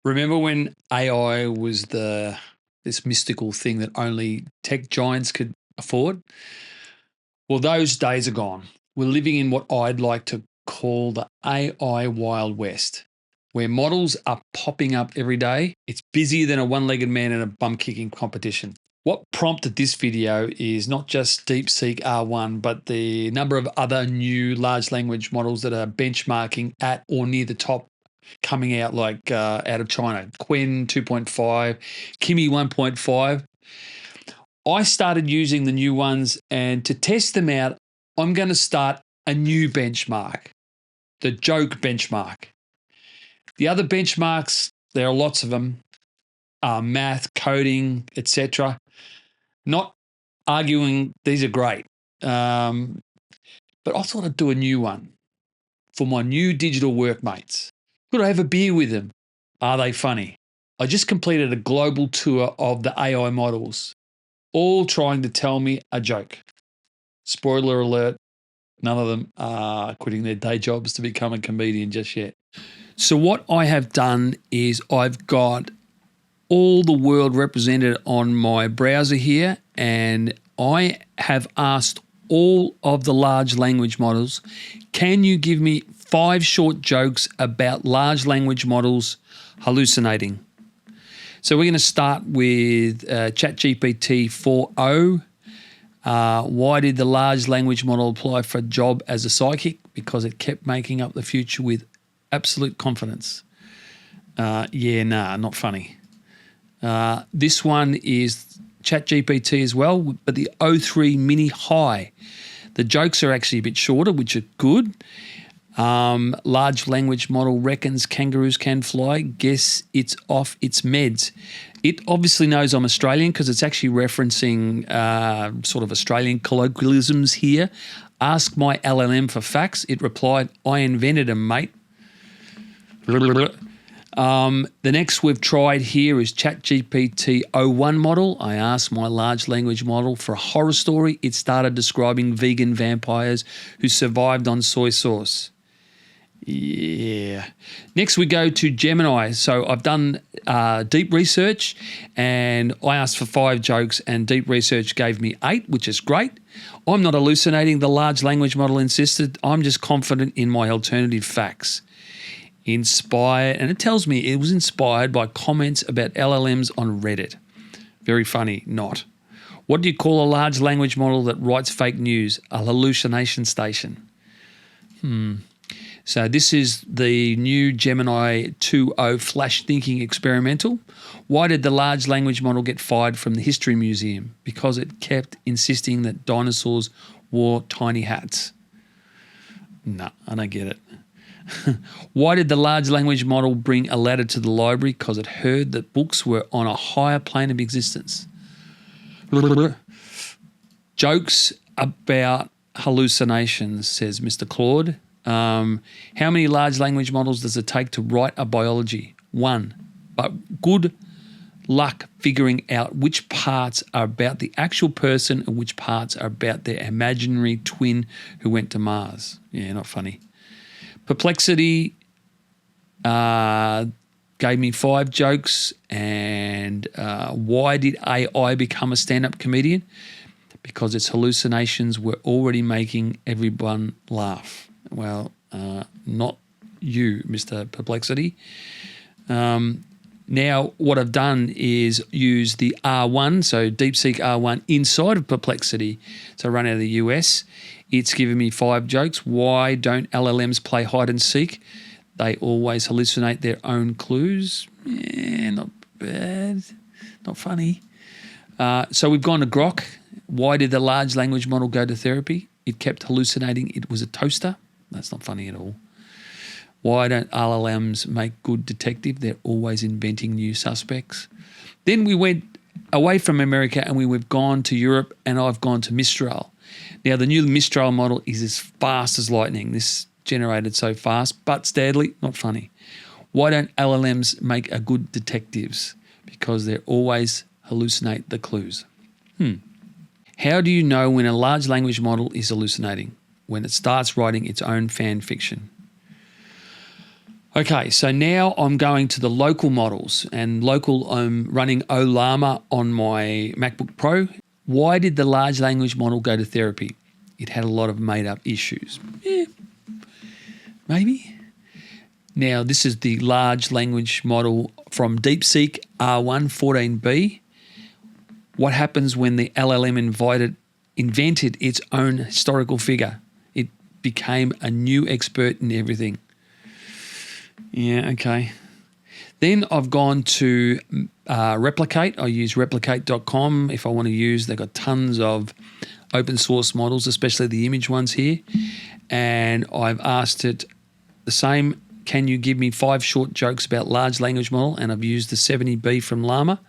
Remember when AI was this mystical thing that only tech giants could afford? Well, those days are gone. We're living in what I'd like to call the AI Wild West, where models are popping up every day. It's busier than a one-legged man in a bum-kicking competition. What prompted this video is not just DeepSeek R1, but the number of other new large language models that are benchmarking at or near the top coming out out of China. Qwen 2.5, Kimi 1.5. I started using the new ones, and to test them out, I'm going to start a new benchmark, the joke benchmark. The other benchmarks, there are lots of them, math, coding, etc. Not arguing these are great, but I thought I'd do a new one for my new digital workmates. Could I have a beer with them? Are they funny? I just completed a global tour of the AI models, all trying to tell me a joke. Spoiler alert, none of them are quitting their day jobs to become a comedian just yet. So what I have done is I've got all the world represented on my browser here, and I have asked all of the large language models, can you give me 5 short jokes about large language models hallucinating? So we're going to start with ChatGPT 4.0. Why did the large language model apply for a job as a psychic? Because it kept making up the future with absolute confidence. Not funny. This one is ChatGPT as well, but the O3 Mini High. The jokes are actually a bit shorter, which are good. Large language model reckons kangaroos can fly. Guess it's off its meds. It obviously knows I'm Australian because it's actually referencing sort of Australian colloquialisms here. Ask my LLM for facts. It replied, I invented them, mate. The next we've tried here is ChatGPT 01 model. I asked my large language model for a horror story. It started describing vegan vampires who survived on soy sauce. Yeah. Next we go to Gemini. So I've done deep research, and I asked for 5 jokes, and deep research gave me 8, which is great. I'm not hallucinating, the large language model insisted. I'm just confident in my alternative facts. Inspired, and it tells me it was inspired by comments about LLMs on Reddit. Very funny, not. What do you call a large language model that writes fake news? A hallucination station. So this is the new Gemini 2.0 Flash Thinking Experimental. Why did the large language model get fired from the History Museum? Because it kept insisting that dinosaurs wore tiny hats. No, I don't get it. Why did the large language model bring a ladder to the library? Because it heard that books were on a higher plane of existence. Jokes about hallucinations, says Mr. Claude. How many large language models does it take to write a biology? 1. But good luck figuring out which parts are about the actual person and which parts are about their imaginary twin who went to Mars. Yeah, not funny. Perplexity gave me 5 jokes. And why did AI become a stand-up comedian? Because its hallucinations were already making everyone laugh. Well, not you, Mr. Perplexity. Now, what I've done is use the R1, so DeepSeek R1, inside of Perplexity. So I run out of the US. It's given me 5 jokes. Why don't LLMs play hide and seek? They always hallucinate their own clues. Yeah, not bad. Not funny. So we've gone to Grok. Why did the large language model go to therapy? It kept hallucinating it was a toaster. That's not funny at all. Why don't LLMs make good detective? They're always inventing new suspects. Then we went away from America and we've gone to Europe, and I've gone to Mistral. Now, the new Mistral model is as fast as lightning. This generated so fast, but sadly, not funny. Why don't LLMs make a good detectives? Because they always hallucinate the clues. How do you know when a large language model is hallucinating? When it starts writing its own fan fiction. Okay, so now I'm going to the local models, and local, I'm running Olama on my MacBook Pro. Why did the large language model go to therapy? It had a lot of made up issues. Maybe. Now, this is the large language model from DeepSeek R1 14B. What happens when the LLM invented its own historical figure? It became a new expert in everything. Yeah, okay. Then I've gone to Replicate. I use replicate.com if I want to use. They've got tons of open source models, especially the image ones here. And I've asked it the same, can you give me 5 short jokes about large language model? And I've used the 70B from Llama.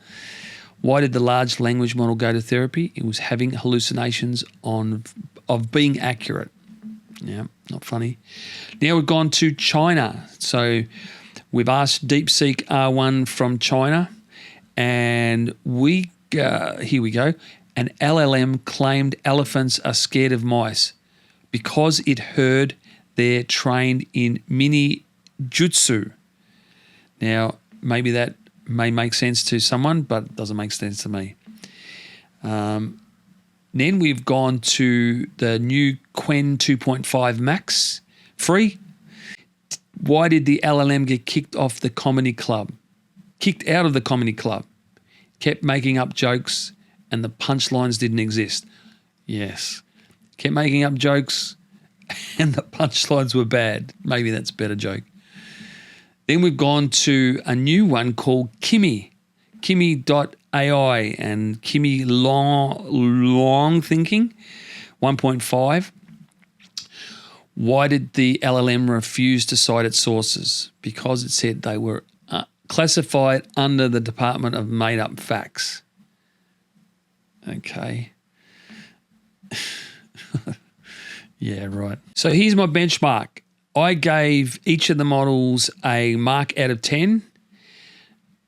Why did the large language model go to therapy? It was having hallucinations of being accurate. Yeah, not funny. Now we've gone to China. So we've asked DeepSeek R1 from China, and here we go. An LLM claimed elephants are scared of mice because it heard they're trained in mini jutsu. Now, maybe that may make sense to someone, but it doesn't make sense to me. Then we've gone to the new Qwen 2.5 Max free. Why did the LLM get kicked off the comedy club? Kicked out of the comedy club. Kept making up jokes and the punchlines didn't exist. Yes. Kept making up jokes and the punchlines were bad. Maybe that's a better joke. Then we've gone to a new one called Kimi. Kimi.ai and Kimi long thinking 1.5. Why did the LLM refuse to cite its sources? Because it said they were classified under the Department of Made Up Facts. Okay. Yeah, right. So here's my benchmark. I gave each of the models a mark out of 10.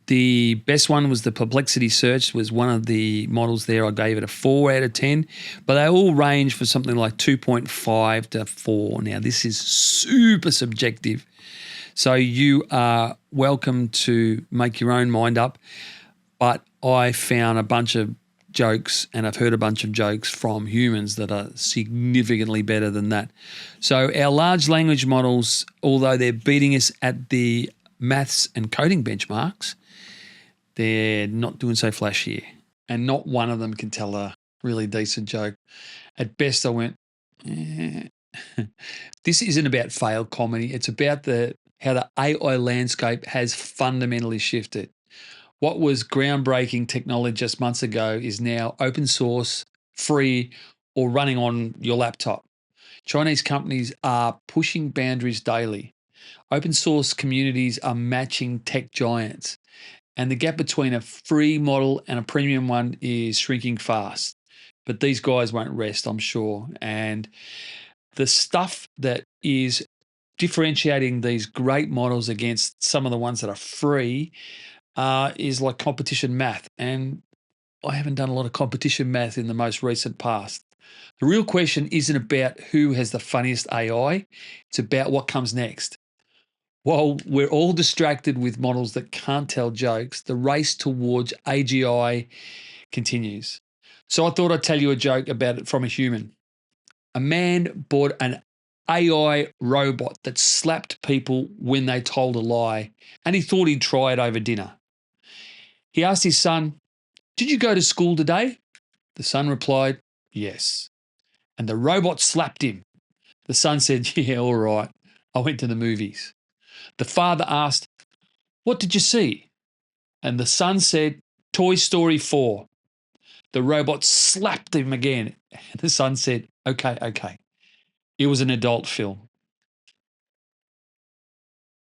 The best one was the Perplexity Search, was one of the models there. I gave it a 4 out of 10, but they all range for something like 2.5 to 4. Now, this is super subjective, so you are welcome to make your own mind up, but I found a bunch of jokes and I've heard a bunch of jokes from humans that are significantly better than that. So our large language models, although they're beating us at the maths and coding benchmarks, they're not doing so flashy. And not one of them can tell a really decent joke. At best, I went, This isn't about failed comedy. It's about how the AI landscape has fundamentally shifted. What was groundbreaking technology just months ago is now open source, free, or running on your laptop. Chinese companies are pushing boundaries daily. Open source communities are matching tech giants. And the gap between a free model and a premium one is shrinking fast. But these guys won't rest, I'm sure. And the stuff that is differentiating these great models against some of the ones that are free is like competition math. And I haven't done a lot of competition math in the most recent past. The real question isn't about who has the funniest AI. It's about what comes next. While we're all distracted with models that can't tell jokes, the race towards AGI continues. So I thought I'd tell you a joke about it from a human. A man bought an AI robot that slapped people when they told a lie, and he thought he'd try it over dinner. He asked his son, "Did you go to school today?" The son replied, "Yes." And the robot slapped him. The son said, "Yeah, all right. I went to the movies." The father asked, "What did you see?" And the son said, "Toy Story 4. The robot slapped him again. And the son said, Okay. It was an adult film.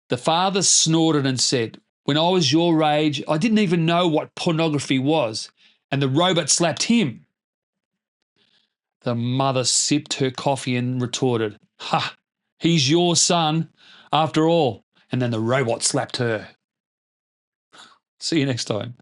The father snorted and said, "When I was your age, I didn't even know what pornography was. And the robot slapped him." The mother sipped her coffee and retorted, "Ha, he's your son after all." And then the robot slapped her. See you next time.